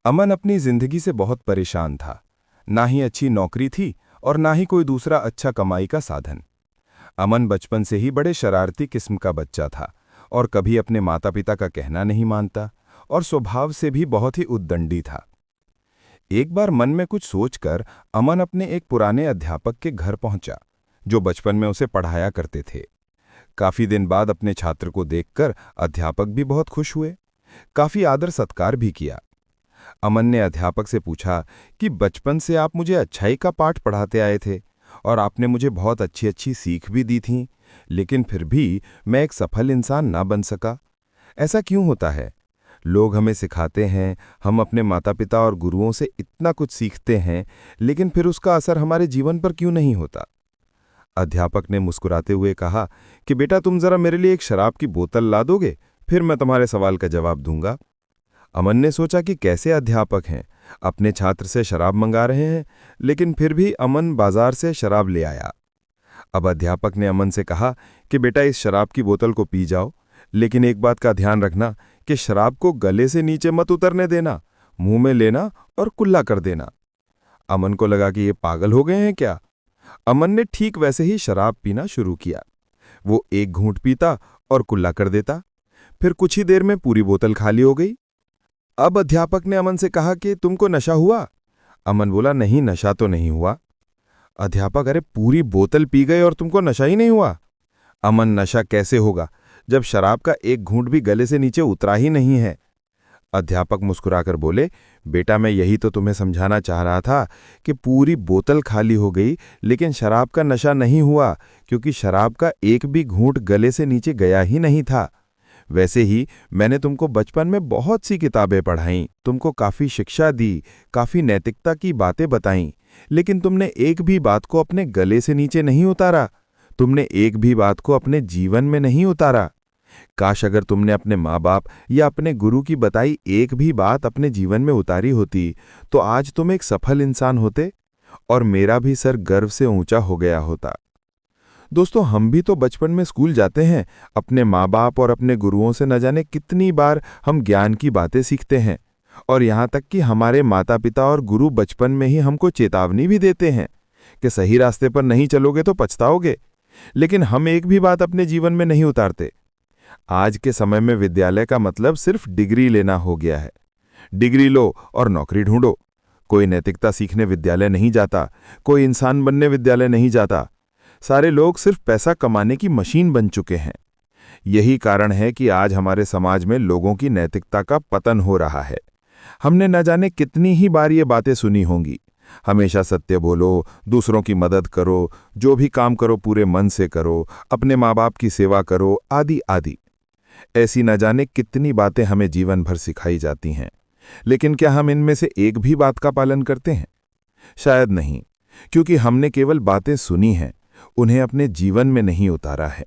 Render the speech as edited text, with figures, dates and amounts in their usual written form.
अमन अपनी जिंदगी से बहुत परेशान था। ना ही अच्छी नौकरी थी और ना ही कोई दूसरा अच्छा कमाई का साधन। अमन बचपन से ही बड़े शरारती किस्म का बच्चा था और कभी अपने माता पिता का कहना नहीं मानता और स्वभाव से भी बहुत ही उद्दंडी था। एक बार मन में कुछ सोचकर अमन अपने एक पुराने अध्यापक के घर पहुंचा, जो बचपन में उसे पढ़ाया करते थे। काफी दिन बाद अपने छात्र को देखकर अध्यापक भी बहुत खुश हुए, काफी आदर सत्कार भी किया। अमन ने अध्यापक से पूछा कि बचपन से आप मुझे अच्छाई का पाठ पढ़ाते आए थे और आपने मुझे बहुत अच्छी अच्छी सीख भी दी थी, लेकिन फिर भी मैं एक सफल इंसान ना बन सका। ऐसा क्यों होता है? लोग हमें सिखाते हैं, हम अपने माता पिता और गुरुओं से इतना कुछ सीखते हैं, लेकिन फिर उसका असर हमारे जीवन पर क्यों नहीं होता? अध्यापक ने मुस्कुराते हुए कहा कि बेटा, तुम जरा मेरे लिए एक शराब की बोतल ला दोगे, फिर मैं तुम्हारे सवाल का जवाब दूंगा। अमन ने सोचा कि कैसे अध्यापक हैं, अपने छात्र से शराब मंगा रहे हैं, लेकिन फिर भी अमन बाजार से शराब ले आया। अब अध्यापक ने अमन से कहा कि बेटा, इस शराब की बोतल को पी जाओ, लेकिन एक बात का ध्यान रखना कि शराब को गले से नीचे मत उतरने देना, मुंह में लेना और कुल्ला कर देना। अमन को लगा कि ये पागल हो गए हैं क्या। अमन ने ठीक वैसे ही शराब पीना शुरू किया। वो एक घूंट पीता और कुल्ला कर देता, फिर कुछ ही देर में पूरी बोतल खाली हो गई। अब अध्यापक ने अमन से कहा कि तुमको नशा हुआ? अमन बोला, नहीं, नशा तो नहीं हुआ। अध्यापक, अरे पूरी बोतल पी गए और तुमको नशा ही नहीं हुआ? अमन, नशा कैसे होगा जब शराब का एक घूंट भी गले से नीचे उतरा ही नहीं है। अध्यापक मुस्कुराकर बोले, बेटा, मैं यही तो तुम्हें समझाना चाह रहा था कि पूरी बोतल खाली हो गई, लेकिन शराब का नशा नहीं हुआ, क्योंकि शराब का एक भी घूंट गले से नीचे गया ही नहीं था। वैसे ही मैंने तुमको बचपन में बहुत सी किताबें पढ़ाईं, तुमको काफी शिक्षा दी, काफी नैतिकता की बातें बताईं, लेकिन तुमने एक भी बात को अपने गले से नीचे नहीं उतारा। तुमने एक भी बात को अपने जीवन में नहीं उतारा। काश अगर तुमने अपने माँ बाप या अपने गुरु की बताई एक भी बात अपने जीवन में उतारी होती, तो आज तुम एक सफल इंसान होते और मेरा भी सर गर्व से ऊंचा हो गया होता। दोस्तों, हम भी तो बचपन में स्कूल जाते हैं, अपने माँ बाप और अपने गुरुओं से न जाने कितनी बार हम ज्ञान की बातें सीखते हैं, और यहाँ तक कि हमारे माता पिता और गुरु बचपन में ही हमको चेतावनी भी देते हैं कि सही रास्ते पर नहीं चलोगे तो पछताओगे, लेकिन हम एक भी बात अपने जीवन में नहीं उतारते। आज के समय में विद्यालय का मतलब सिर्फ डिग्री लेना हो गया है। डिग्री लो और नौकरी ढूंढो। कोई नैतिकता सीखने विद्यालय नहीं जाता, कोई इंसान बनने विद्यालय नहीं जाता। सारे लोग सिर्फ पैसा कमाने की मशीन बन चुके हैं। यही कारण है कि आज हमारे समाज में लोगों की नैतिकता का पतन हो रहा है। हमने न जाने कितनी ही बार ये बातें सुनी होंगी, हमेशा सत्य बोलो, दूसरों की मदद करो, जो भी काम करो पूरे मन से करो, अपने माँ बाप की सेवा करो, आदि आदि। ऐसी न जाने कितनी बातें हमें जीवन भर सिखाई जाती हैं, लेकिन क्या हम इनमें से एक भी बात का पालन करते हैं? शायद नहीं, क्योंकि हमने केवल बातें सुनी हैं, उन्हें अपने जीवन में नहीं उतारा है।